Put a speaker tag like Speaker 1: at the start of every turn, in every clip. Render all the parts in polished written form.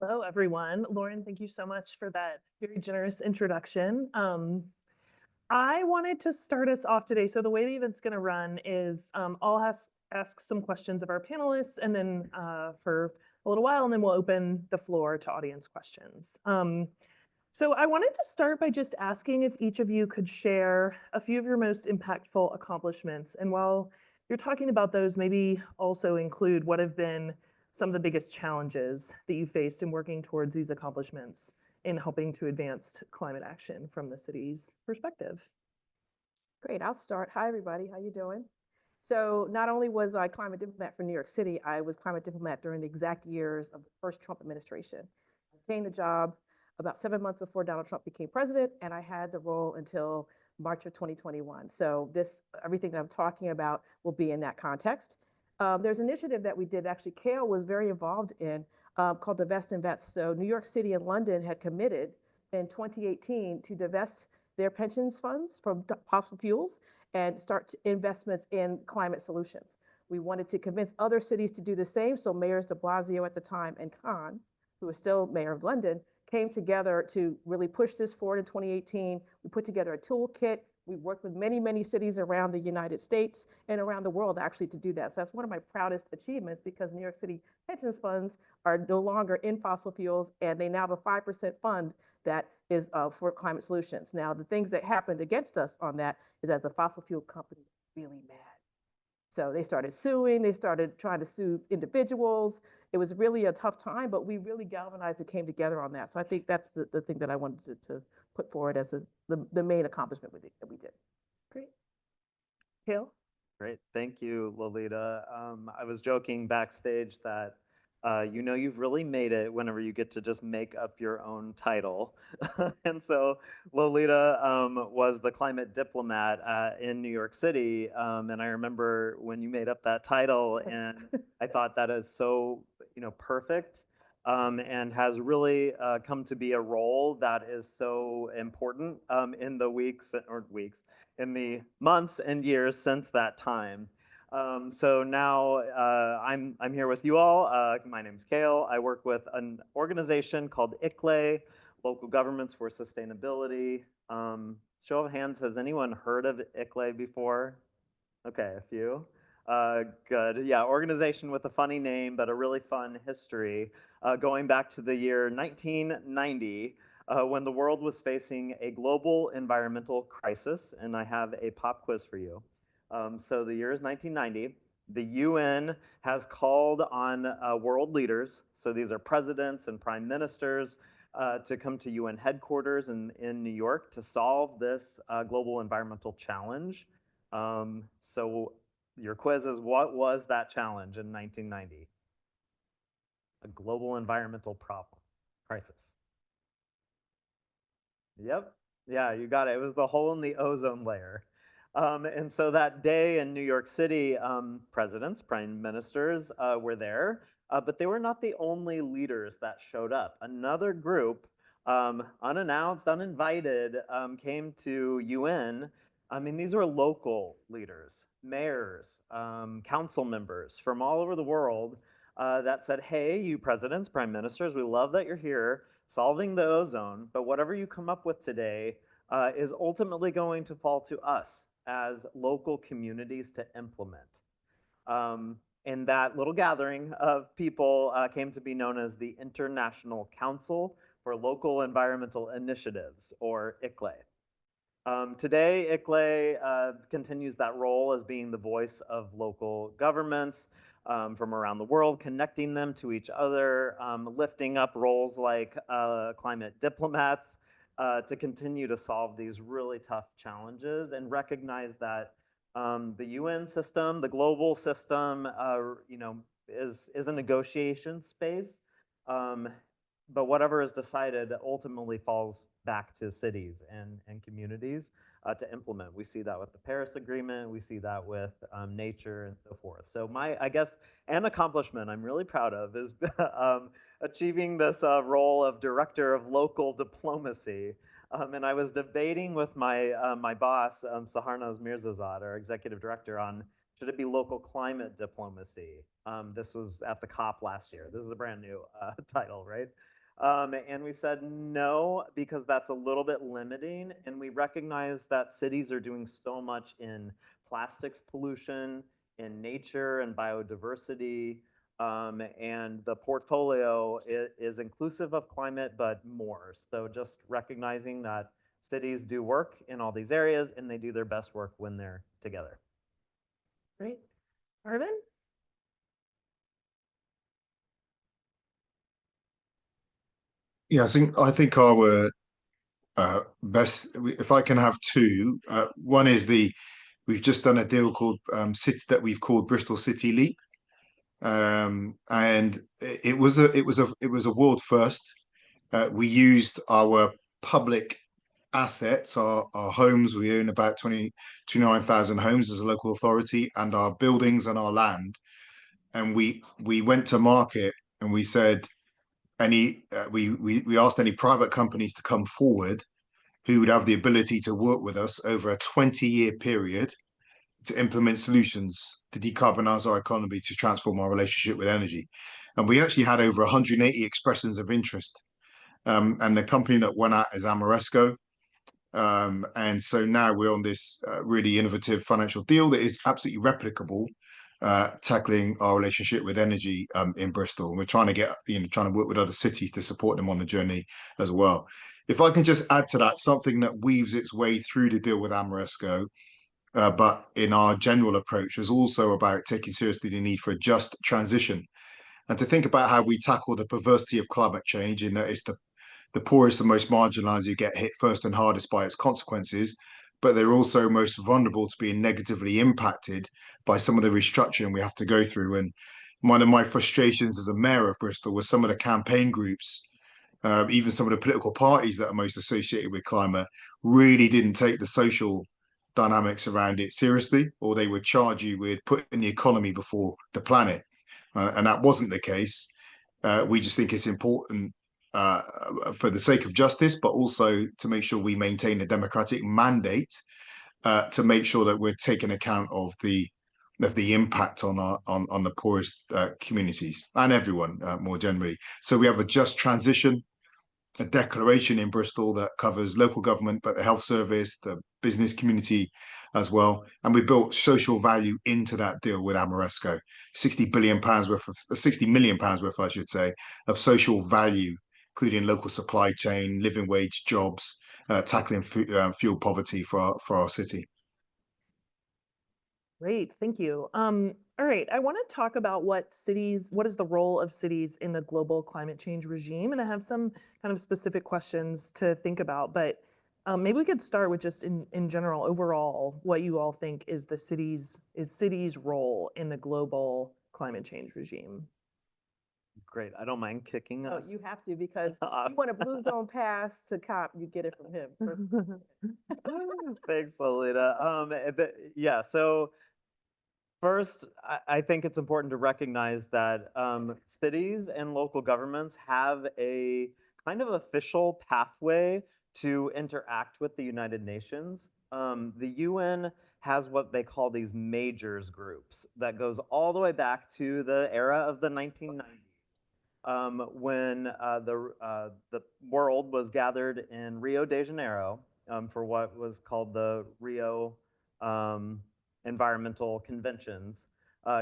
Speaker 1: Hello, everyone. Lauren, thank you so much for that very generous introduction. I wanted to start us off today. So the way the event's going to run is I'll ask some questions of our panelists, and then for a little while, and then we'll open the floor to audience questions. So I wanted to start by just asking if each of you could share a few of your most impactful accomplishments. And while you're talking about those, maybe also include what have been some of the biggest challenges that you faced in working towards these accomplishments in helping to advance climate action from the city's perspective.
Speaker 2: Great, I'll start. Hi, everybody. How you doing? So not only was I climate diplomat for New York City, I was climate diplomat during the exact years of the first Trump administration. I gained the job about 7 months before Donald Trump became president, and I had the role until March of 2021. So everything that I'm talking about will be in that context. There's an initiative that we did, actually, Kale was very involved in, called Divest and Vest. So New York City and London had committed in 2018 to divest their pensions funds from fossil fuels and start investments in climate solutions. We wanted to convince other cities to do the same. So mayors de Blasio at the time and Khan, who was still mayor of London, came together to really push this forward in 2018. We put together a toolkit. We worked with many, many cities around the United States and around the world actually to do that. So that's one of my proudest achievements, because New York City pensions funds are no longer in fossil fuels, and they now have a 5% fund that is for climate solutions. Now, the things that happened against us on that is that the fossil fuel companies were really mad. So they started suing, they started trying to sue individuals. It was really a tough time, but we really galvanized and came together on that. So I think that's the thing that I wanted to put forward as the main accomplishment that we did.
Speaker 1: Great. Kale?
Speaker 3: Great, thank you, Lolita. I was joking backstage that you've really made it whenever you get to just make up your own title. And so Lolita was the climate diplomat in New York City. And I remember when you made up that title, and I thought that is so, perfect. And has really come to be a role that is so important in in the months and years since that time. So now I'm here with you all. My name's Kale. I work with an organization called ICLEI, Local Governments for Sustainability. Show of hands, has anyone heard of ICLEI before? Okay, a few. Good. Yeah, organization with a funny name, but a really fun history, going back to the year 1990, when the world was facing a global environmental crisis. And I have a pop quiz for you. So the year is 1990. The UN has called on world leaders, so these are presidents and prime ministers, to come to UN headquarters in New York to solve this global environmental challenge. So your quiz is, what was that challenge in 1990? A global environmental problem, crisis. Yep, yeah, you got it. It was the hole in the ozone layer. And so that day in New York City, presidents, prime ministers were there, but they were not the only leaders that showed up. Another group, unannounced, uninvited, came to UN. I mean, these were local leaders, mayors, council members from all over the world that said, hey, you presidents, prime ministers, we love that you're here solving the ozone, but whatever you come up with today is ultimately going to fall to us as local communities to implement. And that little gathering of people came to be known as the International Council for Local Environmental Initiatives, or ICLEI. Today, ICLEI continues that role as being the voice of local governments from around the world, connecting them to each other, lifting up roles like climate diplomats, to continue to solve these really tough challenges and recognize that the UN system, the global system, is a negotiation space, but whatever is decided ultimately falls back to cities and communities to implement. We see that with the Paris Agreement, we see that with nature and so forth. So I guess, an accomplishment I'm really proud of is achieving this role of director of local diplomacy. And I was debating with my boss, Saharnaz Mirzazad, our executive director, on Should it be local climate diplomacy? This was at the COP last year. This is a brand new title, right? And we said no, because that's a little bit limiting. And we recognize that cities are doing so much in plastics pollution, in nature and biodiversity. And the portfolio is inclusive of climate, but more. So just recognizing that cities do work in all these areas and they do their best work when they're together.
Speaker 1: Great. Arvin?
Speaker 4: Yeah, I think our best, if I can have two, one is we've just done a deal called city that we've called Bristol City Leap, and it was a world first. We used our public assets, our homes. We own about 29,000 homes as a local authority, and our buildings and our land. And we went to market and we said we asked any private companies to come forward who would have the ability to work with us over a 20-year period to implement solutions to decarbonize our economy, to transform our relationship with energy. And we actually had over 180 expressions of interest. And the company that went out is Amoresco. And so now we're on this really innovative financial deal that is absolutely replicable, tackling our relationship with energy in Bristol. And we're trying to work with other cities to support them on the journey as well. If I can just add to that, something that weaves its way through the deal with Amoresco, but in our general approach, was also about taking seriously the need for a just transition and to think about how we tackle the perversity of climate change, in that it's the poorest and most marginalized who get hit first and hardest by its consequences, but they're also most vulnerable to being negatively impacted by some of the restructuring we have to go through. And one of my frustrations as a mayor of Bristol was some of the campaign groups, even some of the political parties that are most associated with climate, really didn't take the social dynamics around it seriously, or they would charge you with putting the economy before the planet. And that wasn't the case. We just think it's important for the sake of justice, but also to make sure we maintain a democratic mandate to make sure that we're taking account of the impact on the poorest communities and everyone more generally. So we have a just transition, a declaration in Bristol that covers local government, but the health service, the business community as well. And we built social value into that deal with Amoresco, £60 million worth, I should say, of social value, including local supply chain, living wage jobs, tackling fuel poverty for our city.
Speaker 1: Great, thank you. All right, I want to talk about what is the role of cities in the global climate change regime? And I have some kind of specific questions to think about, but maybe we could start with just in general, overall, what you all think is cities' role in the global climate change regime.
Speaker 3: Great. I don't mind kicking
Speaker 2: Oh,
Speaker 3: us.
Speaker 2: you have to, because you want a blue zone pass to COP, you get it from him.
Speaker 3: Thanks, Lolita. Yeah, so first, I think it's important to recognize that cities and local governments have a kind of official pathway to interact with the United Nations. The UN has what they call these majors groups that goes all the way back to the era of the 1990s. When the world was gathered in Rio de Janeiro for what was called the Rio Environmental Conventions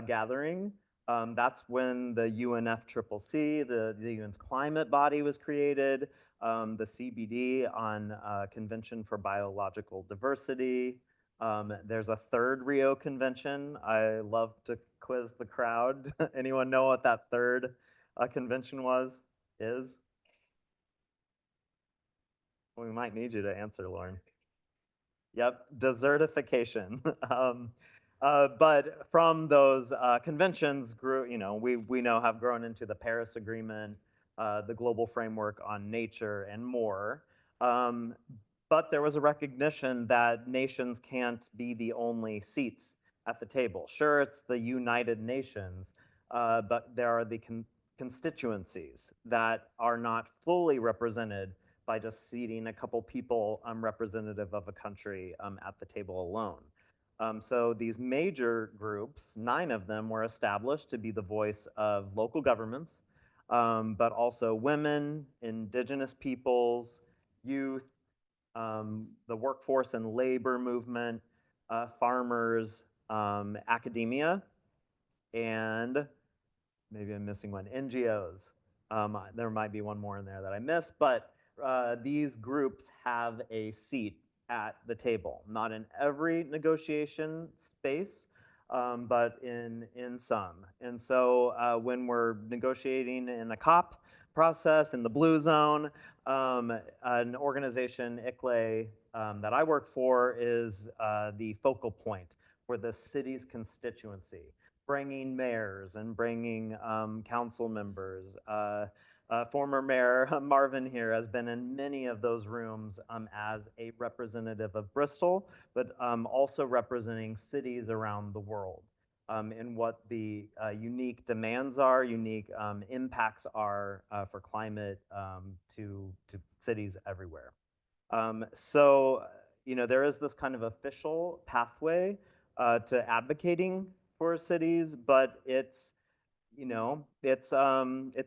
Speaker 3: gathering. That's when the UNFCCC, the UN's climate body, was created. The CBD on Convention for Biological Diversity. There's a third Rio convention. I love to quiz the crowd. Anyone know what that third convention is? We might need you to answer, Lauren. Yep, desertification. But from those conventions grew, we know have grown into the Paris Agreement, the Global Framework on Nature, and more. But there was a recognition that nations can't be the only seats at the table. Sure, it's the United Nations, but there are the constituencies that are not fully represented by just seating a couple people representative of a country at the table alone. So these major groups, 9 of them were established to be the voice of local governments, but also women, indigenous peoples, youth, the workforce and labor movement, farmers, academia, and maybe I'm missing one, NGOs. There might be one more in there that I missed, but these groups have a seat at the table, not in every negotiation space, but in some. And so when we're negotiating in a COP process in the blue zone, an organization, ICLE, that I work for is the focal point for the city's constituency, bringing mayors and bringing council members. Former Mayor Marvin here has been in many of those rooms as a representative of Bristol, but also representing cities around the world in what the unique demands are, unique impacts are for climate to cities everywhere. So, there is this kind of official pathway to advocating for cities, but it's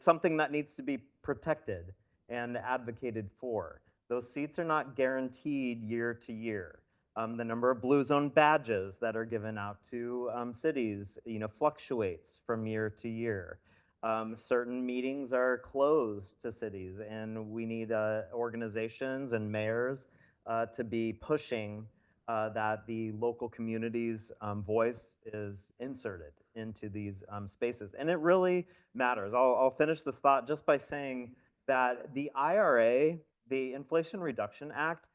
Speaker 3: something that needs to be protected and advocated for. Those seats are not guaranteed year to year. The number of blue zone badges that are given out to cities, fluctuates from year to year. Certain meetings are closed to cities, and we need organizations and mayors to be pushing that the local community's voice is inserted into these spaces. And it really matters. I'll finish this thought just by saying that the IRA, the Inflation Reduction Act,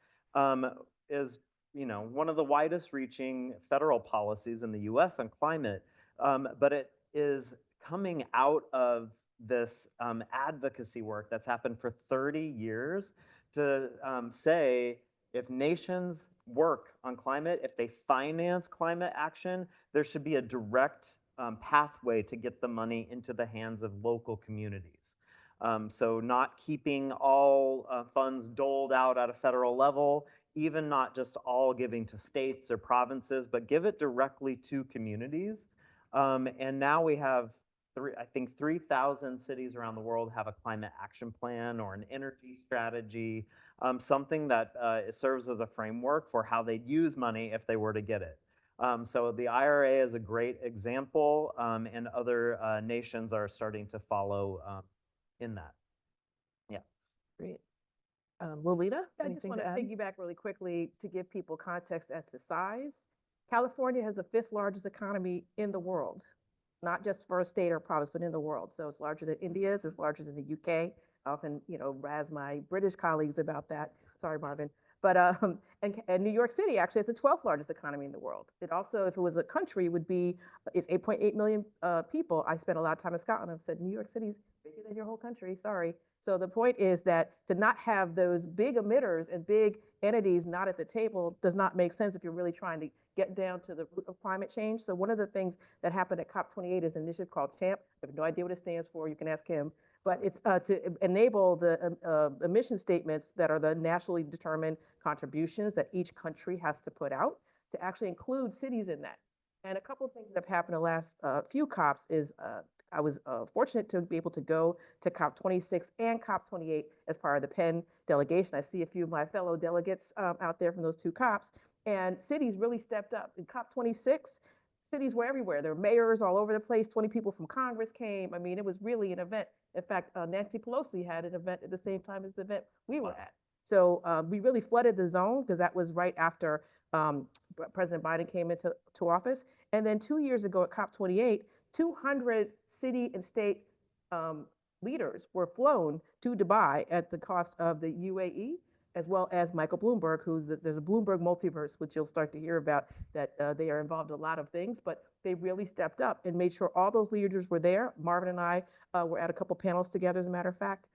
Speaker 3: is one of the widest reaching federal policies in the US on climate, but it is coming out of this advocacy work that's happened for 30 years to say, if nations work on climate, if they finance climate action, there should be a direct pathway to get the money into the hands of local communities. So not keeping all funds doled out at a federal level, even not just all giving to states or provinces, but give it directly to communities. And now we have, I think 3,000 cities around the world have a climate action plan or an energy strategy, something that serves as a framework for how they'd use money if they were to get it. So the IRA is a great example, and other nations are starting to follow in that. Yeah.
Speaker 2: Great.
Speaker 1: Lolita,
Speaker 2: I just
Speaker 1: anything
Speaker 2: want
Speaker 1: to
Speaker 2: to
Speaker 1: add?
Speaker 2: piggyback really quickly to give people context as to size. California has the 5th largest economy in the world, not just for a state or province, but in the world. So it's larger than India's, it's larger than the UK. I often, razz my British colleagues about that. Sorry, Marvin. But and New York City actually is the 12th largest economy in the world. It also, if it was a country, it's 8.8 million people. I spent a lot of time in Scotland. I've said New York City's bigger than your whole country. Sorry. So the point is that to not have those big emitters and big entities not at the table does not make sense if you're really trying to get down to the root of climate change. So one of the things that happened at COP28 is an initiative called CHAMP. I have no idea what it stands for. You can ask him. But it's to enable the emission statements that are the nationally determined contributions that each country has to put out to actually include cities in that. And a couple of things that have happened in the last few COPs is I was fortunate to be able to go to COP26 and COP28 as part of the Penn delegation. I see a few of my fellow delegates out there from those 2 COPs, and cities really stepped up. In COP26, cities were everywhere. There were mayors all over the place. 20 people from Congress came. I mean, it was really an event. In fact, Nancy Pelosi had an event at the same time as the event we were at. So we really flooded the zone because that was right after President Biden came into office. And then 2 years ago at COP28, 200 city and state leaders were flown to Dubai at the cost of the UAE, as well as Michael Bloomberg, there's a Bloomberg multiverse, which you'll start to hear about, that they are involved in a lot of things, but they really stepped up and made sure all those leaders were there. Marvin and I were at a couple panels together, as a matter of fact,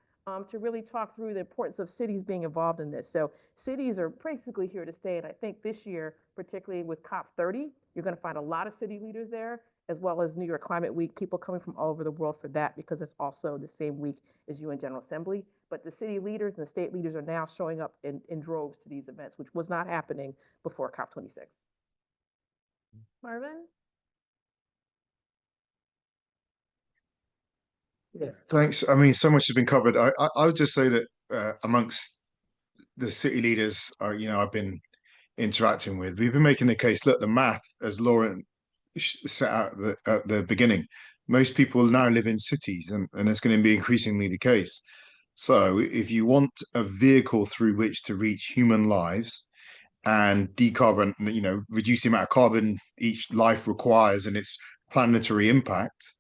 Speaker 2: to really talk through the importance of cities being involved in this. So cities are basically here to stay. And I think this year, particularly with COP30, you're going to find a lot of city leaders there, as well as New York Climate Week, people coming from all over the world for that, because it's also the same week as UN General Assembly. But the city leaders and the state leaders are now showing up in droves to these events, which was not happening before COP26.
Speaker 1: Marvin?
Speaker 4: Yes. Thanks. I mean, so much has been covered. I would just say that amongst the city leaders, I've been interacting with, we've been making the case. Look, the math, as Lauren set out at the beginning, most people now live in cities, and it's going to be increasingly the case. So, if you want a vehicle through which to reach human lives and decarbon, reduce the amount of carbon each life requires and its planetary impact,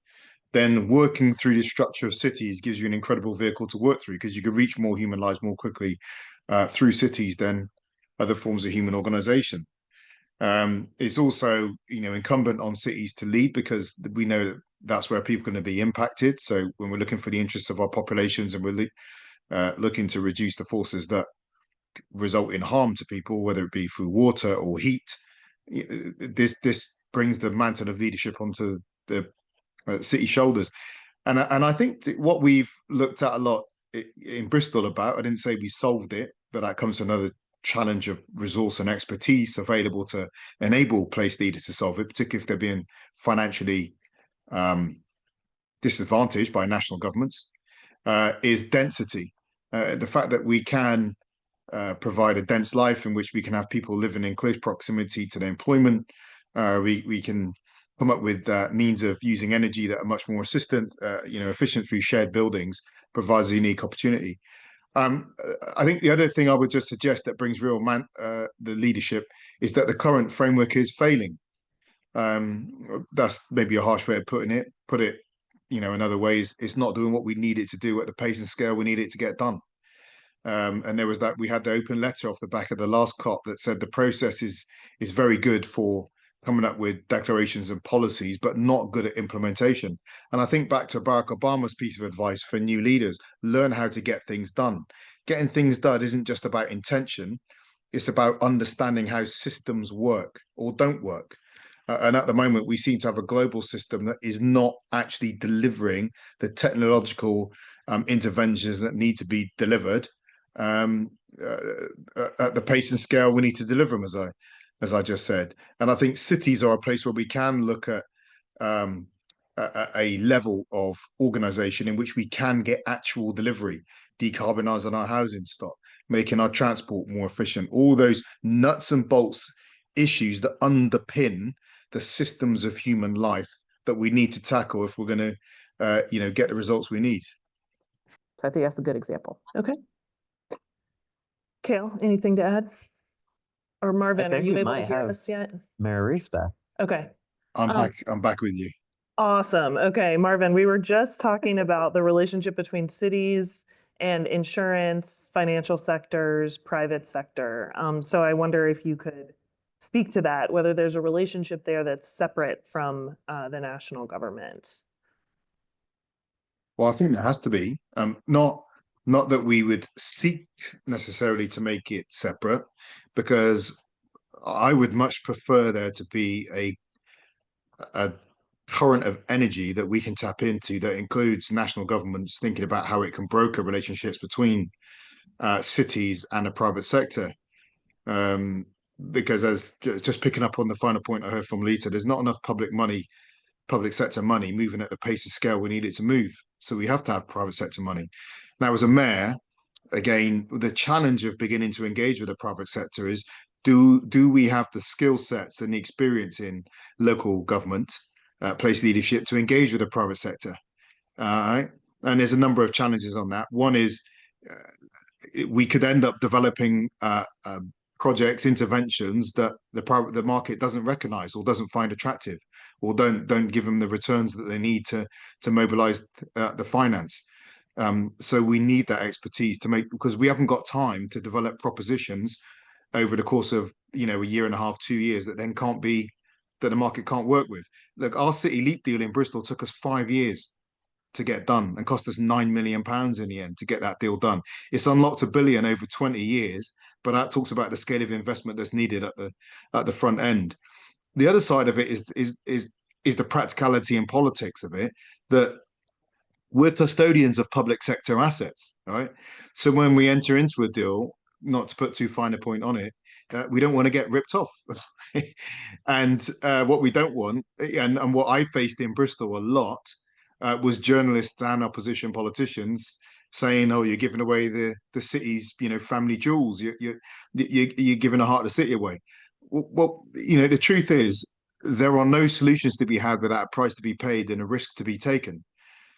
Speaker 4: then working through the structure of cities gives you an incredible vehicle to work through, because you can reach more human lives more quickly through cities than other forms of human organization. It's also, incumbent on cities to lead, because we know that that's where people are going to be impacted. So when we're looking for the interests of our populations, and we're looking to reduce the forces that result in harm to people, whether it be through water or heat, this brings the mantle of leadership onto the city shoulders. And I think what we've looked at a lot in Bristol about, I didn't say we solved it, but that comes to another challenge of resource and expertise available to enable place leaders to solve it, particularly if they're being financially disadvantaged by national governments, is density. The fact that we can provide a dense life in which we can have people living in close proximity to their employment. We can come up with means of using energy that are much more efficient through shared buildings, provides a unique opportunity. I think the other thing I would just suggest that brings the leadership is that the current framework is failing. That's maybe a harsh way of putting it. Put it, in other ways, it's not doing what we need it to do at the pace and scale we need it to get done. And there was we had the open letter off the back of the last COP that said the process is very good for coming up with declarations and policies, but not good at implementation. And I think back to Barack Obama's piece of advice for new leaders: learn how to get things done. Getting things done isn't just about intention, it's about understanding how systems work or don't work. And at the moment, we seem to have a global system that is not actually delivering the technological interventions that need to be delivered um, at the pace and scale we need to deliver them, as I just said. And I think cities are a place where we can look at a level of organization in which we can get actual delivery, decarbonising our housing stock, making our transport more efficient, all those nuts and bolts issues that underpin the systems of human life that we need to tackle if we're going to get the results we need.
Speaker 2: So I think that's a good example.
Speaker 1: Okay. Kale, anything to add? Or Marvin, are you able to hear us yet?
Speaker 3: Mayor Reese back.
Speaker 1: Okay.
Speaker 4: I'm back with you.
Speaker 1: Awesome. Okay, Marvin, we were just talking about the relationship between cities and insurance, financial sectors, private sector. So I wonder if you could speak to that, whether there's a relationship there that's separate from the national government.
Speaker 4: Well, I think there has to be. Not that we would seek necessarily to make it separate, because I would much prefer there to be a current of energy that we can tap into that includes national governments thinking about how it can broker relationships between cities and the private sector. Because as just picking up on the final point I heard from Lita, there's not enough public sector money moving at the pace of scale we need it to move. So we have to have private sector money. Now, as a mayor, again, the challenge of beginning to engage with the private sector is, do we have the skill sets and the experience in local government, place leadership to engage with the private sector? And there's a number of challenges on that. One is we could end up developing projects, interventions that the market doesn't recognize or doesn't find attractive, or don't give them the returns that they need to mobilize the finance. So we need that expertise because we haven't got time to develop propositions over the course of a year and a half, 2 years that the market can't work with. Look, our City Leap deal in Bristol took us 5 years to get done and cost us £9 million in the end to get that deal done. It's unlocked £1 billion over 20 years, but that talks about the scale of investment that's needed at the front end. The other side of it is the practicality and politics of it, that we're custodians of public sector assets, right? So when we enter into a deal, not to put too fine a point on it, we don't want to get ripped off. And what we don't want, and what I faced in Bristol a lot, was journalists and opposition politicians saying, "Oh, you're giving away the city's, family jewels. You're giving a heart of the city away." Well, the truth is, there are no solutions to be had without a price to be paid and a risk to be taken.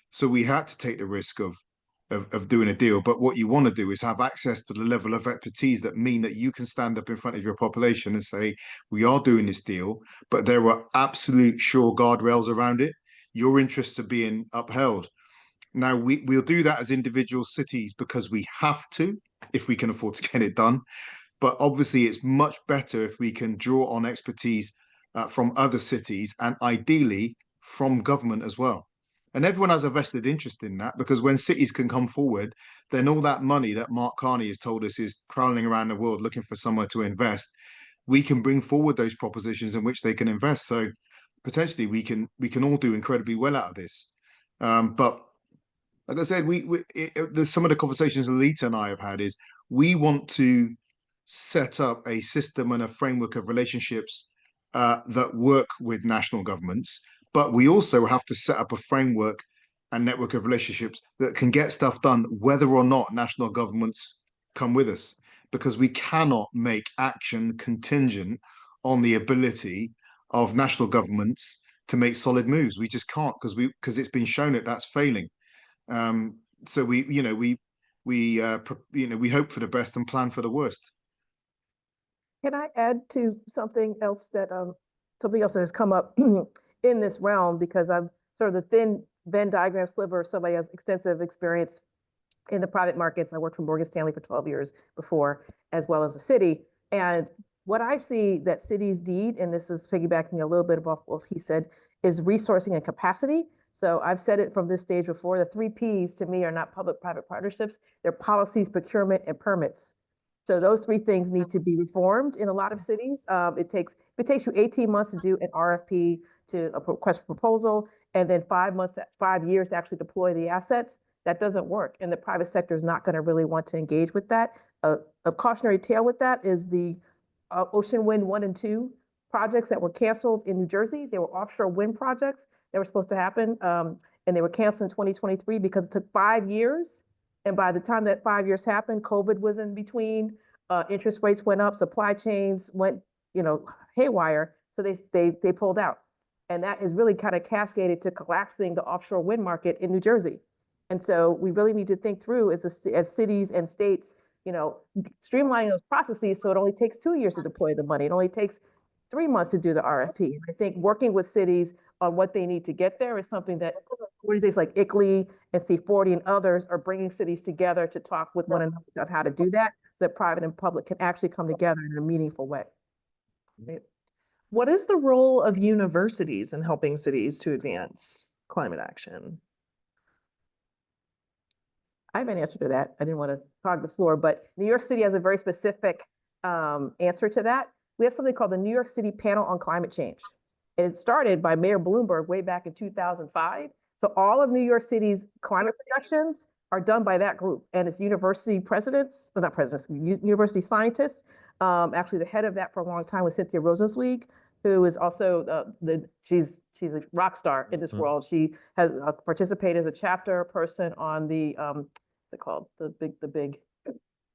Speaker 4: So we had to take the risk of doing a deal. But what you want to do is have access to the level of expertise that mean that you can stand up in front of your population and say, we are doing this deal, but there are absolute sure guardrails around it. Your interests are being upheld. Now, we'll do that as individual cities because we have to, if we can afford to get it done. But obviously, it's much better if we can draw on expertise from other cities and ideally from government as well. And everyone has a vested interest in that, because when cities can come forward, then all that money that Mark Carney has told us is prowling around the world looking for somewhere to invest. We can bring forward those propositions in which they can invest. So potentially we can all do incredibly well out of this. But like I said, some of the conversations Alita and I have had is we want to set up a system and a framework of relationships that work with national governments, but we also have to set up a framework and network of relationships that can get stuff done whether or not national governments come with us, because we cannot make action contingent on the ability of national governments to make solid moves. We just can't, because it's been shown that that's failing. So we hope for the best and plan for the worst.
Speaker 2: Can I add to something else that has come up in this realm, because I'm sort of the thin Venn diagram sliver of somebody who has extensive experience in the private markets. I worked for Morgan Stanley for 12 years before, as well as the city. And what I see that cities need, and this is piggybacking a little bit off what he said, is resourcing and capacity. So I've said it from this stage before, the 3 Ps to me are not public-private partnerships, they're policies, procurement, and permits. So those 3 things need to be reformed in a lot of cities. If it takes you 18 months to do an RFP, to a request for proposal, and then 5 years to actually deploy the assets, that doesn't work. And the private sector is not going to really want to engage with that. A cautionary tale with that is the Ocean Wind 1 and 2 projects that were canceled in New Jersey. They were offshore wind projects that were supposed to happen, and they were canceled in 2023 because it took 5 years. And by the time that 5 years happened, COVID was in between, interest rates went up, supply chains went, haywire. So they pulled out. And that is really kind of cascaded to collapsing the offshore wind market in New Jersey. And so we really need to think through as cities and states, streamlining those processes so it only takes 2 years to deploy the money. It only takes 3 months to do the RFP. And I think working with cities on what they need to get there is something that organizations like ICLEI and C40 and others are bringing cities together to talk with one another about how to do that, so that private and public can actually come together in a meaningful way.
Speaker 1: Right. What is the role of universities in helping cities to advance climate action?
Speaker 2: I have an answer to that. I didn't want to hog the floor, but New York City has a very specific answer to that. We have something called the New York City Panel on Climate Change. It started by Mayor Bloomberg way back in 2005. So all of New York City's climate projections are done by that group. And it's university presidents, well, not presidents, university scientists. Actually, the head of that for a long time was Cynthia Rosenzweig, who is also she's a rock star in this world. She has participated as a chapter person on the what's it called, the big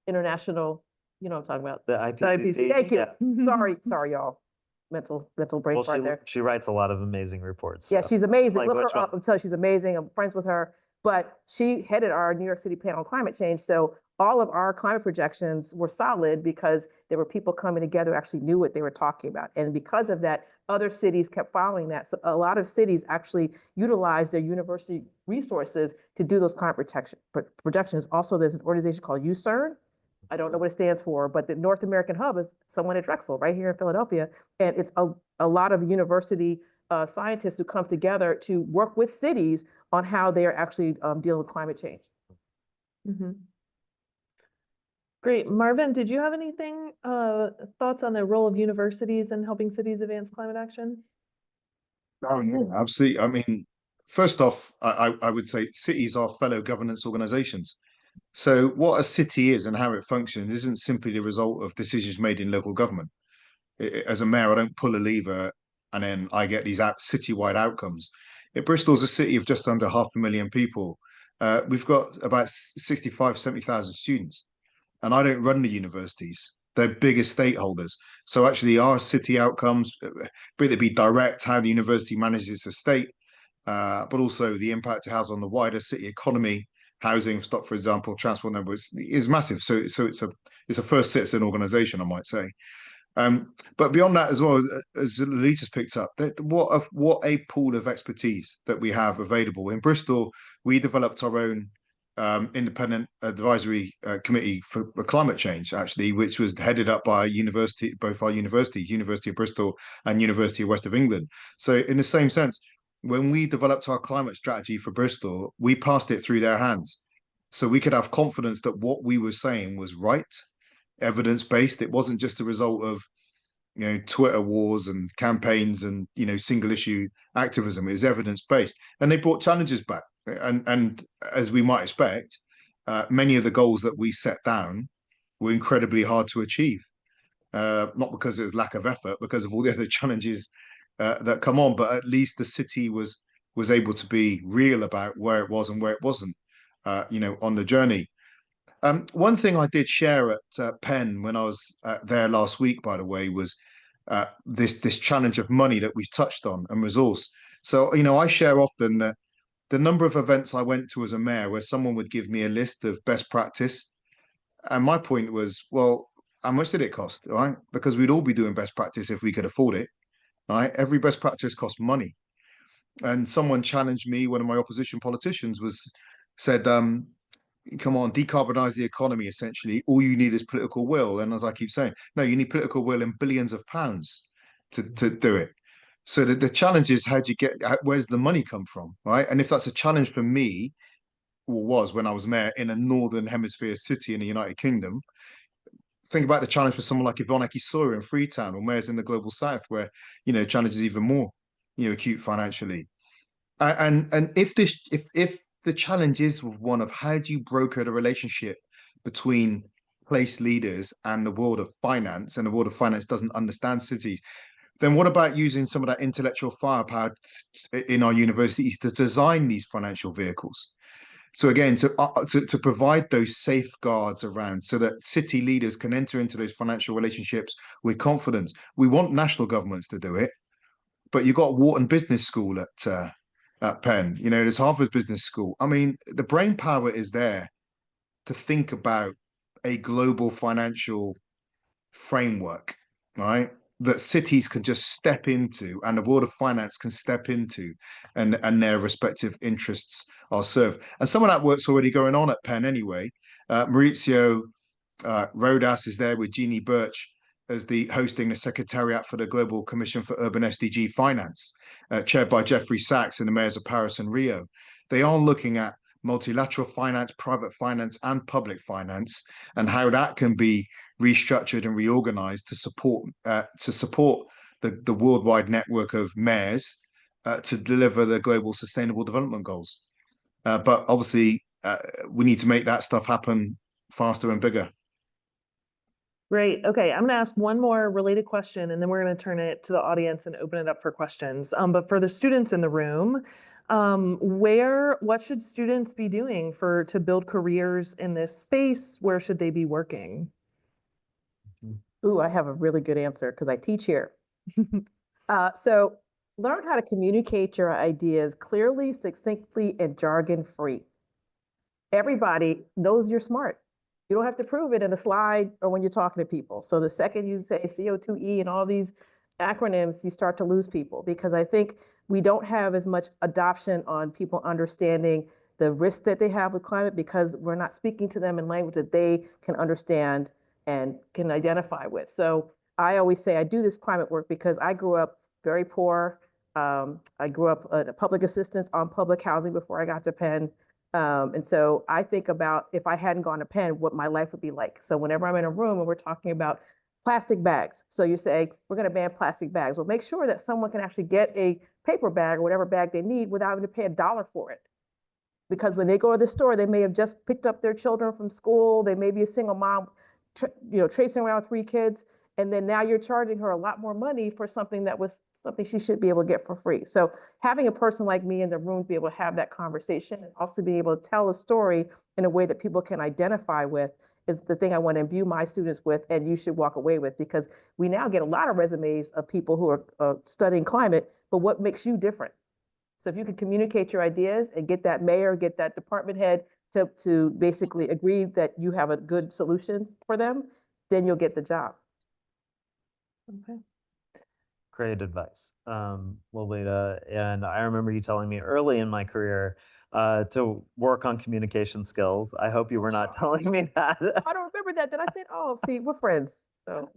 Speaker 2: international, you know what I'm talking about.
Speaker 3: The IPCC.
Speaker 2: Thank you.
Speaker 3: Yeah.
Speaker 2: Sorry, y'all. Mental brain fart there.
Speaker 3: She writes a lot of amazing reports.
Speaker 2: Yeah,
Speaker 3: so.
Speaker 2: she's amazing.
Speaker 3: Like,
Speaker 2: Look her up. I'm telling you, she's amazing. I'm friends with her. But she headed our New York City panel on climate change. So all of our climate projections were solid because there were people coming together who actually knew what they were talking about. And because of that, other cities kept following that. So a lot of cities actually utilized their university resources to do those climate projections. Also, there's an organization called UCERN. I don't know what it stands for, but the North American Hub is someone at Drexel right here in Philadelphia. And it's a lot of university scientists who come together to work with cities on how they are actually dealing with climate change.
Speaker 1: Mm-hmm. Great. Marvin, did you have anything, thoughts on the role of universities in helping cities advance climate action?
Speaker 4: Oh, yeah, absolutely. I mean, first off, I would say cities are fellow governance organizations. So what a city is and how it functions isn't simply the result of decisions made in local government. As a mayor, I don't pull a lever and then I get these citywide outcomes. Bristol's a city of just under 500,000 people. We've got about 65, 70,000 students, and I don't run the universities. They're bigger stakeholders. So actually our city outcomes, be it be direct, how the university manages its estate, but also the impact it has on the wider city economy, housing stock, for example, transport numbers is massive. So it's a first citizen organization, I might say. But beyond that as well, as Lolita's picked up, what a pool of expertise that we have available. In Bristol, we developed our own independent advisory committee for climate change, actually, which was headed up by both our universities, University of Bristol and University of West of England. So in the same sense, when we developed our climate strategy for Bristol, we passed it through their hands. So we could have confidence that what we were saying was right, evidence-based. It wasn't just a result of Twitter wars and campaigns and single issue activism. It is evidence-based, and they brought challenges back. And as we might expect, many of the goals that we set down were incredibly hard to achieve. Not because it was lack of effort, because of all the other challenges that come on. But at least the city was able to be real about where it was and where it wasn't, on the journey. One thing I did share at Penn when I was there last week, by the way, was this challenge of money that we've touched on and resource. So, I share often that the number of events I went to as a mayor where someone would give me a list of best practice. And my point was, well, how much did it cost? Right? Because we'd all be doing best practice if we could afford it. Right? Every best practice costs money. And someone challenged me, one of my opposition politicians said, come on, decarbonize the economy, essentially. All you need is political will. And as I keep saying, no, you need political will in billions of pounds to do it. So the challenge is where's the money come from, right? And if that's a challenge for me, or was when I was mayor in a Northern Hemisphere city in the United Kingdom, think about the challenge for someone like Yvonne Sawyer in Freetown, or mayors in the Global South, where, challenge is even more, acute financially. And if the challenge is one of how do you broker the relationship between place leaders and the world of finance, and the world of finance doesn't understand cities, then what about using some of that intellectual firepower in our universities to design these financial vehicles? So again, to provide those safeguards around so that city leaders can enter into those financial relationships with confidence. We want national governments to do it, but you've got Wharton Business School at Penn, there's Harvard Business School. I mean, the brain power is there to think about a global financial framework, right? That cities can just step into, and the world of finance can step into, and their respective interests are served. And some of that work's already going on at Penn anyway. Maurizio Rodas is there with Jeannie Birch as hosting the Secretariat for the Global Commission for Urban SDG Finance, chaired by Jeffrey Sachs and the mayors of Paris and Rio. They are looking at multilateral finance, private finance, and public finance, and how that can be restructured and reorganized to support the worldwide network of mayors to deliver the global sustainable development goals. But obviously, we need to make that stuff happen faster and bigger.
Speaker 1: Great. Okay, I'm going to ask one more related question, and then we're going to turn it to the audience and open it up for questions. But for the students in the room, what should students be doing to build careers in this space? Where should they be working?
Speaker 2: Ooh, I have a really good answer because I teach here. So learn how to communicate your ideas clearly, succinctly, and jargon-free. Everybody knows you're smart. You don't have to prove it in a slide or when you're talking to people. So the second you say CO2E and all these acronyms, you start to lose people, because I think we don't have as much adoption on people understanding the risk that they have with climate, because we're not speaking to them in language that they can understand and can identify with. So I always say I do this climate work because I grew up very poor. I grew up a public assistance on public housing before I got to Penn. And so I think about if I hadn't gone to Penn, what my life would be like. So whenever I'm in a room and we're talking about plastic bags, so you say, we're going to ban plastic bags. Well, make sure that someone can actually get a paper bag or whatever bag they need without having to pay $1 for it. Because when they go to the store, they may have just picked up their children from school. They may be a single mom, tracing around 3 kids. And then now you're charging her a lot more money for something that was something she should be able to get for free. So having a person like me in the room to be able to have that conversation and also be able to tell a story in a way that people can identify with is the thing I want to imbue my students with, and you should walk away with, because we now get a lot of resumes of people who are studying climate, but what makes you different? So if you can communicate your ideas and get that mayor, get that department head to basically agree that you have a good solution for them, then you'll get the job.
Speaker 1: Okay.
Speaker 3: Great advice, Lolita. And I remember you telling me early in my career to work on communication skills. I hope you were not telling me that.
Speaker 2: I don't remember that. Then I said, oh, see, we're friends. So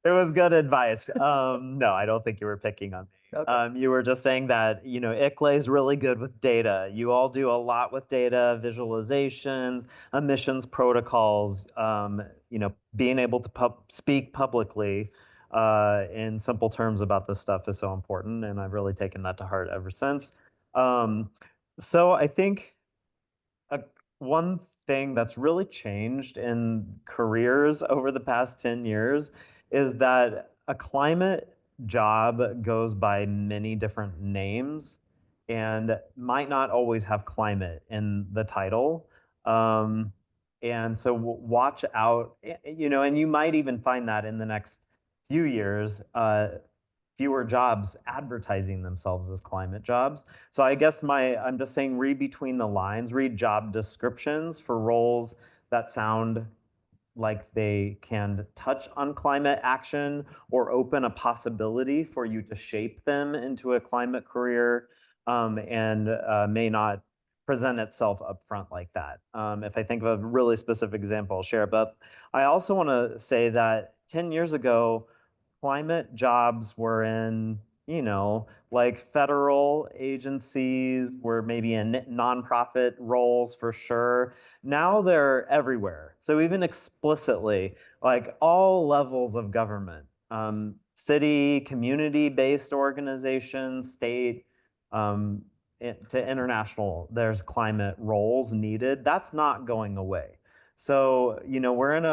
Speaker 3: It was good advice. No, I don't think you were picking on me.
Speaker 2: okay.
Speaker 3: You were just saying that, ICLA is really good with data. You all do a lot with data, visualizations, emissions protocols, being able to speak publicly in simple terms about this stuff is so important. And I've really taken that to heart ever since. So I think one thing that's really changed in careers over the past 10 years is that a climate job goes by many different names and might not always have climate in the title. And so watch out, and you might even find that in the next few years, fewer jobs advertising themselves as climate jobs. So I guess I'm just saying, read between the lines, read job descriptions for roles that sound like they can touch on climate action or open a possibility for you to shape them into a climate career, and may not present itself up front like that. If I think of a really specific example, I'll share it. But I also want to say that 10 years ago, climate jobs were in, like federal agencies, were maybe in nonprofit roles for sure. Now they're everywhere. So even explicitly, like all levels of government, city, community-based organizations, state, to international, there's climate roles needed. That's not going away. So, we're in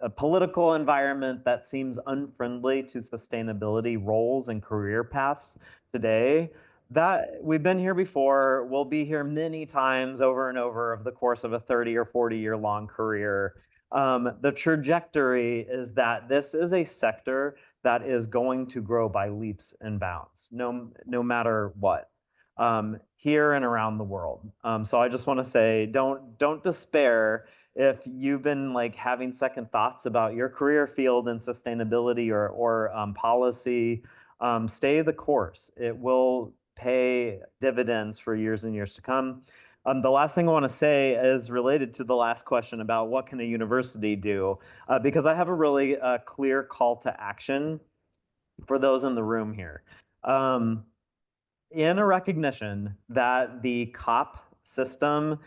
Speaker 3: a political environment that seems unfriendly to sustainability roles and career paths today. That we've been here before, we'll be here many times over and over over the course of a 30 or 40-year long career. The trajectory is that this is a sector that is going to grow by leaps and bounds, no matter what, here and around the world. So I just want to say, don't despair if you've been like having second thoughts about your career field in sustainability or policy. Stay the course. It will pay dividends for years and years to come. The last thing I want to say is related to the last question about what can a university do, because I have a really clear call to action for those in the room here. In a recognition that the COP system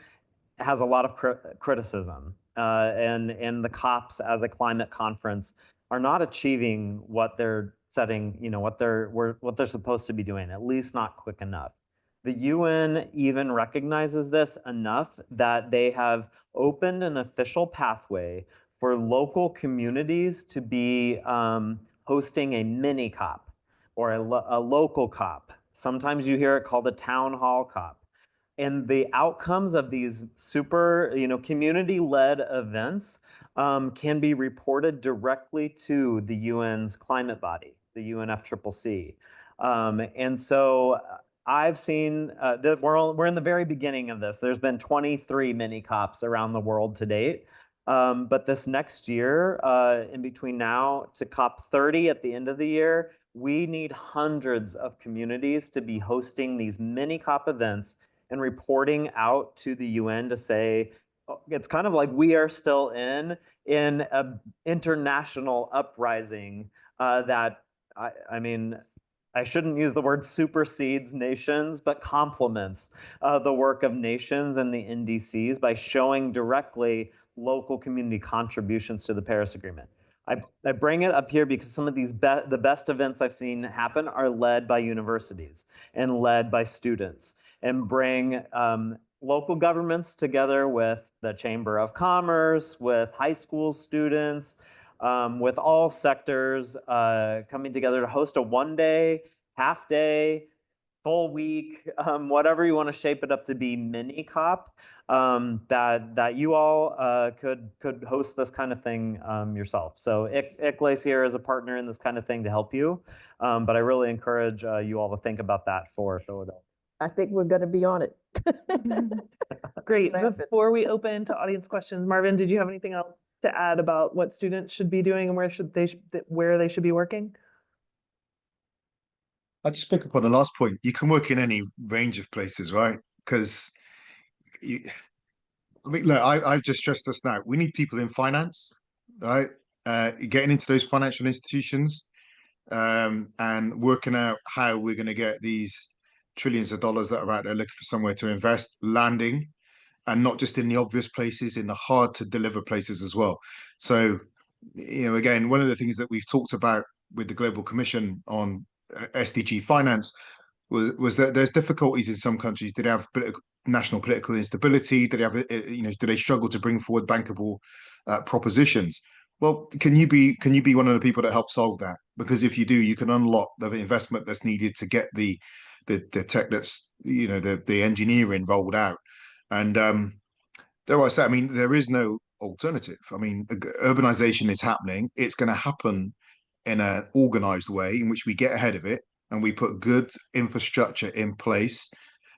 Speaker 3: has a lot of criticism, and the COPs as a climate conference are not achieving what they're setting, what they're supposed to be doing, at least not quick enough. The UN even recognizes this enough that they have opened an official pathway for local communities to be hosting a mini COP or a local COP. Sometimes you hear it called a town hall COP. And the outcomes of these super, community-led events can be reported directly to the UN's climate body, the UNFCCC. And so I've seen that we're in the very beginning of this. There's been 23 mini COPs around the world to date. But this next year, in between now to COP 30 at the end of the year, we need hundreds of communities to be hosting these mini COP events and reporting out to the UN to say, it's kind of like we are still in an international uprising that, I shouldn't use the word supersedes nations, but complements the work of nations and the NDCs by showing directly local community contributions to the Paris Agreement. I bring it up here because some of these the best events I've seen happen are led by universities and led by students, and bring local governments together with the Chamber of Commerce, with high school students, with all sectors coming together to host a one-day, half-day, full week, whatever you want to shape it up to be, mini COP, that you all could host this kind of thing yourself. So ICLA's here as a partner in this kind of thing to help you, but I really encourage you all to think about that for Philadelphia.
Speaker 2: I think we're going to be on it.
Speaker 1: Great.
Speaker 2: Happen.
Speaker 1: Before we open to audience questions, Marvin, did you have anything else to add about what students should be doing and where they should be working?
Speaker 4: I just pick up on the last point. You can work in any range of places, right? Because I mean, look, I've just stressed this now. We need people in finance, right? Getting into those financial institutions, and working out how we're going to get these trillions of dollars that are out there looking for somewhere to invest, landing, and not just in the obvious places, in the hard to deliver places as well. So, again, one of the things that we've talked about with the Global Commission on SDG finance was that there's difficulties in some countries. Did they have national political instability? Did they have, do they struggle to bring forward bankable propositions? Well, can you be one of the people that help solve that? Because if you do, you can unlock the investment that's needed to get the tech that's the engineering rolled out. And dare I say, I mean, there is no alternative. I mean, urbanization is happening. It's going to happen in an organized way in which we get ahead of it and we put good infrastructure in place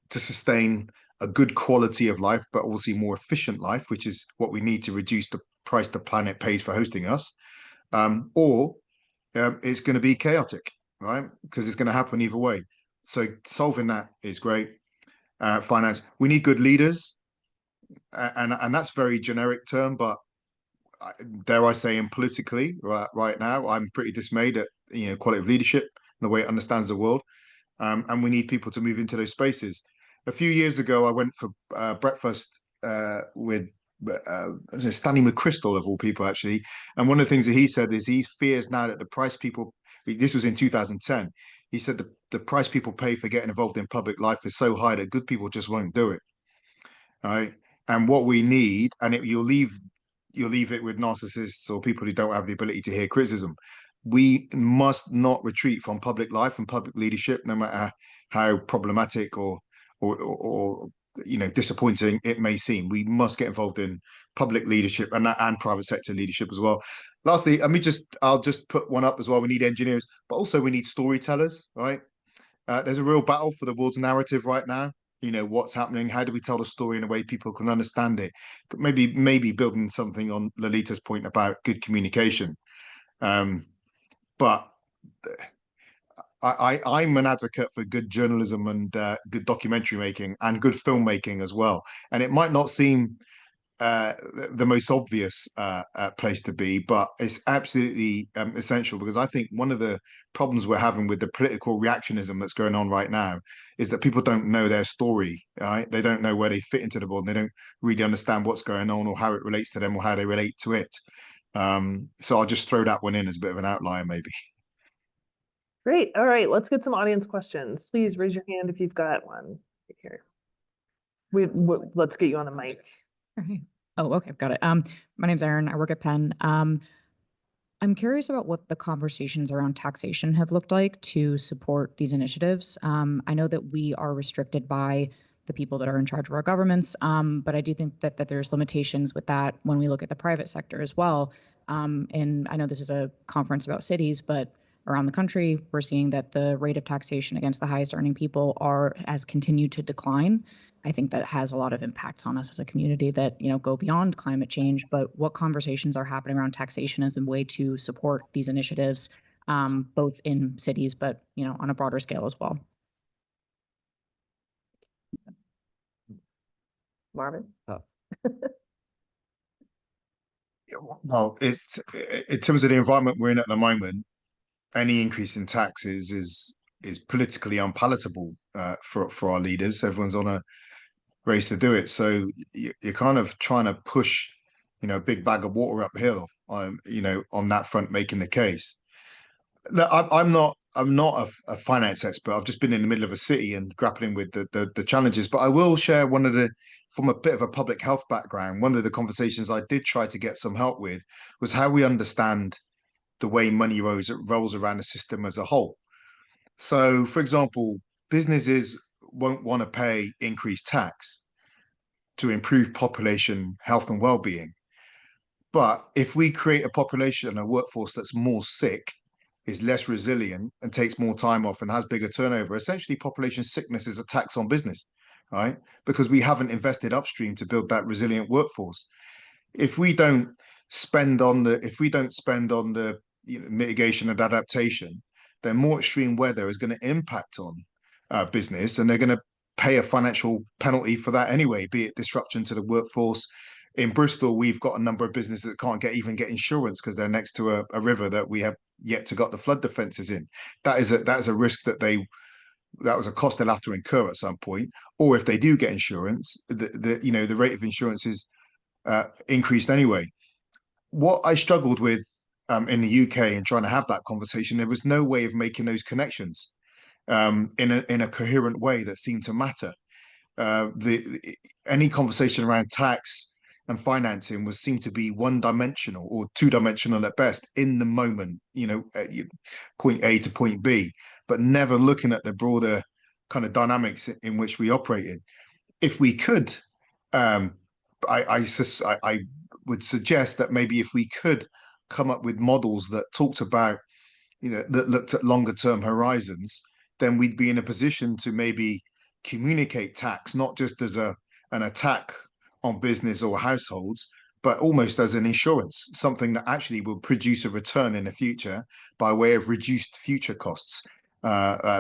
Speaker 4: to sustain a good quality of life, but obviously more efficient life, which is what we need to reduce the price the planet pays for hosting us. Or it's going to be chaotic, right? Because it's going to happen either way. So solving that is great. Finance, we need good leaders. And that's a very generic term, but dare I say, in politically right now, I'm pretty dismayed at quality of leadership and the way it understands the world, and we need people to move into those spaces. A few years ago, I went for breakfast with Stanley McChrystal, of all people, actually, and one of the things that he said is he fears now that the price people. This was in 2010. He said the price people pay for getting involved in public life is so high that good people just won't do it. Right. And what we need, and you'll leave it with narcissists or people who don't have the ability to hear criticism. We must not retreat from public life and public leadership, no matter how problematic or disappointing it may seem. We must get involved in public leadership and private sector leadership as well. Lastly, I'll just put one up as well. We need engineers, but also we need storytellers, right? There's a real battle for the world's narrative right now. What's happening, how do we tell the story in a way people can understand it, but maybe building something on Lolita's point about good communication. But I'm an advocate for good journalism and good documentary making and good filmmaking as well, and it might not seem the most obvious place to be, but it's absolutely essential, because I think one of the problems we're having with the political reactionism that's going on right now is that people don't know their story, right? They don't know where they fit into the world, and they don't really understand what's going on or how it relates to them or how they relate to it. So I'll just throw that one in as a bit of an outlier, maybe.
Speaker 1: Great. All right, let's get some audience questions. Please raise your hand if you've got one right here. Let's get you on the mic.
Speaker 5: All right. Oh, okay, I've got it. My name's Erin. I work at Penn. I'm curious about what the conversations around taxation have looked like to support these initiatives. I know that we are restricted by the people that are in charge of our governments, but I do think that there's limitations with that when we look at the private sector as well. And I know this is a conference about cities, but around the country, we're seeing that the rate of taxation against the highest earning people has continued to decline. I think that has a lot of impacts on us as a community that, go beyond climate change, but what conversations are happening around taxation as a way to support these initiatives, both in cities, but, on a broader scale as well.
Speaker 2: Marvin?
Speaker 3: Tough.
Speaker 4: Well, in terms of the environment we're in at the moment, any increase in taxes is politically unpalatable for our leaders. Everyone's on a race to do it, so you're kind of trying to push, a big bag of water uphill. you know, on that front making the case. Look, I'm not a finance expert. I've just been in the middle of a city and grappling with the challenges. But I will share from a bit of a public health background, one of the conversations I did try to get some help with was how we understand the way money rolls around the system as a whole. So, for example, businesses won't want to pay increased tax to improve population health and well-being. But if we create a population, a workforce that's more sick, is less resilient and takes more time off and has bigger turnover, essentially population sickness is a tax on business, right? Because we haven't invested upstream to build that resilient workforce. If we don't spend on the mitigation and adaptation, then more extreme weather is going to impact on business, and they're going to pay a financial penalty for that anyway, be it disruption to the workforce. In Bristol, we've got a number of businesses that can't even get insurance because they're next to a river that we have yet to got the flood defenses in. That is a risk that was a cost they'll have to incur at some point. Or if they do get insurance, the rate of insurance is increased anyway. What I struggled with in the UK and trying to have that conversation, there was no way of making those connections in a coherent way that seemed to matter. Any conversation around tax and financing seemed to be one-dimensional or two-dimensional at best in the moment, point A to point B, but never looking at the broader kind of dynamics in which we operated. If we could, I would suggest that maybe if we could come up with models that talked about, that looked at longer term horizons, then we'd be in a position to maybe communicate tax, not just as an attack on business or households, but almost as an insurance, something that actually will produce a return in the future by way of reduced future costs,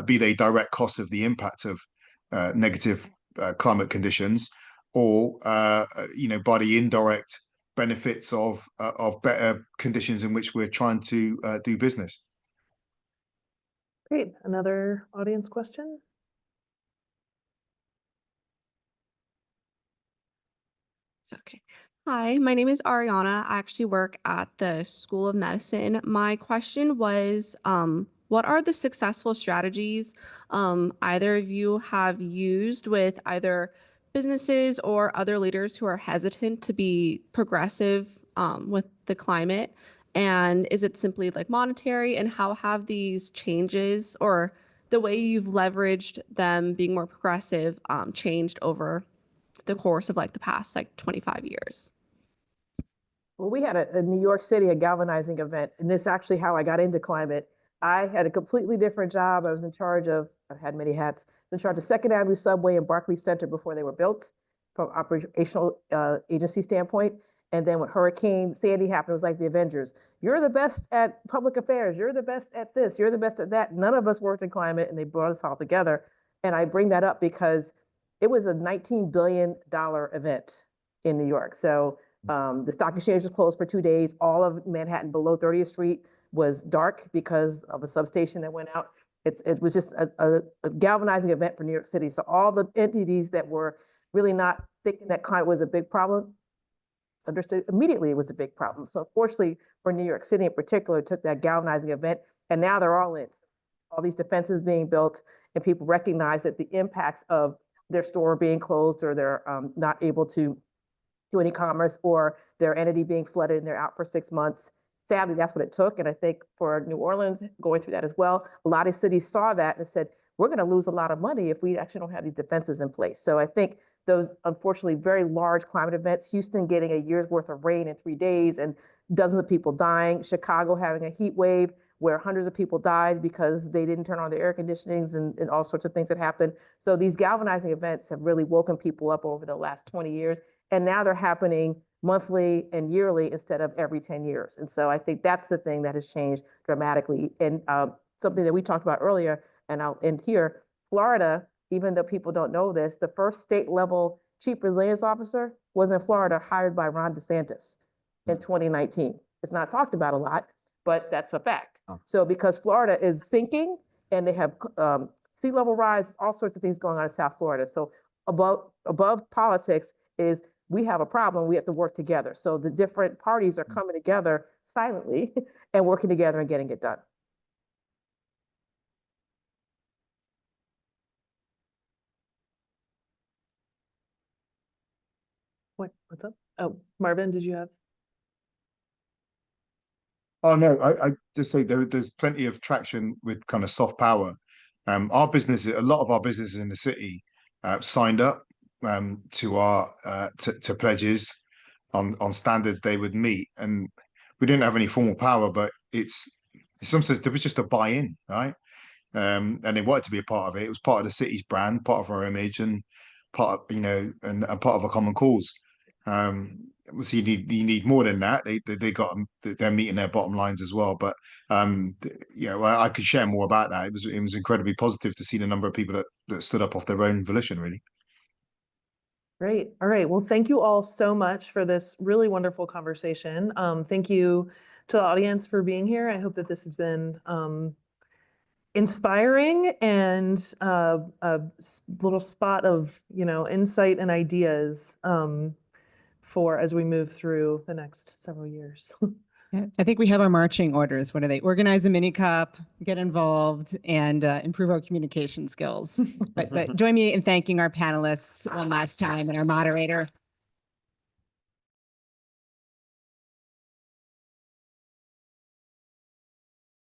Speaker 4: be they direct costs of the impact of negative climate conditions, or by the indirect benefits of better conditions in which we're trying to do business.
Speaker 1: Great. Another audience question?
Speaker 6: It's okay. Hi, my name is Ariana. I actually work at the School of Medicine. My question was, what are the successful strategies either of you have used with either businesses or other leaders who are hesitant to be progressive with the climate? And is it simply like monetary? And how have these changes or the way you've leveraged them being more progressive changed over the course of like the past 25 years?
Speaker 2: Well, we had a New York City, a galvanizing event, and this is actually how I got into climate. I had a completely different job. I was in charge of, I've had many hats, in charge of Second Avenue Subway and Barclays Center before they were built from operational agency standpoint. And then when Hurricane Sandy happened, it was like the Avengers. You're the best at public affairs. You're the best at this. You're the best at that. None of us worked in climate, and they brought us all together. And I bring that up because it was a $19 billion event in New York. So the stock exchange was closed for 2 days. All of Manhattan below 30th Street was dark because of a substation that went out. It was just a galvanizing event for New York City. So all the entities that were really not thinking that climate was a big problem understood immediately it was a big problem. So unfortunately for New York City in particular, it took that galvanizing event, and now they're all in. All these defenses being built, and people recognize that the impacts of their store being closed, or they're not able to do any commerce, or their entity being flooded and they're out for 6 months. Sadly, that's what it took. And I think for New Orleans going through that as well, a lot of cities saw that and said, we're going to lose a lot of money if we actually don't have these defenses in place. So I think those, unfortunately, very large climate events, Houston getting a year's worth of rain in 3 days and dozens of people dying, Chicago having a heat wave where hundreds of people died because they didn't turn on their air conditionings, and all sorts of things that happened. So these galvanizing events have really woken people up over the last 20 years. And now they're happening monthly and yearly instead of every 10 years. And so I think that's the thing that has changed dramatically. And something that we talked about earlier, and I'll end here, Florida, even though people don't know this, the first state level chief resilience officer was in Florida, hired by Ron DeSantis in 2019. It's not talked about a lot, but that's a fact. Oh. So because Florida is sinking and they have sea level rise, all sorts of things going on in South Florida. So above politics is we have a problem, we have to work together. So the different parties are coming together silently and working together and getting it done.
Speaker 1: What's up? Oh, Marvin, did you have?
Speaker 4: Oh no, I just say there's plenty of traction with kind of soft power. Our business, a lot of our businesses in the city, signed up to our to pledges on standards they would meet, and we didn't have any formal power, but it's in some sense there was just a buy-in, right? And they wanted to be a part of it. It was part of the city's brand, part of our image, and part of, and part of a common cause. Obviously, you need more than that. They're meeting their bottom lines as well. But I could share more about that. It was incredibly positive to see the number of people that stood up off their own volition, really.
Speaker 1: Great. All right. Well, thank you all so much for this really wonderful conversation. Thank you to the audience for being here. I hope that this has been inspiring and a little spot of, insight and ideas for as we move through the next several years.
Speaker 7: Yeah, I think we have our marching orders. What are they? Organize a mini COP, get involved, and improve our communication skills. But join me in thanking our panelists one last time and our moderator.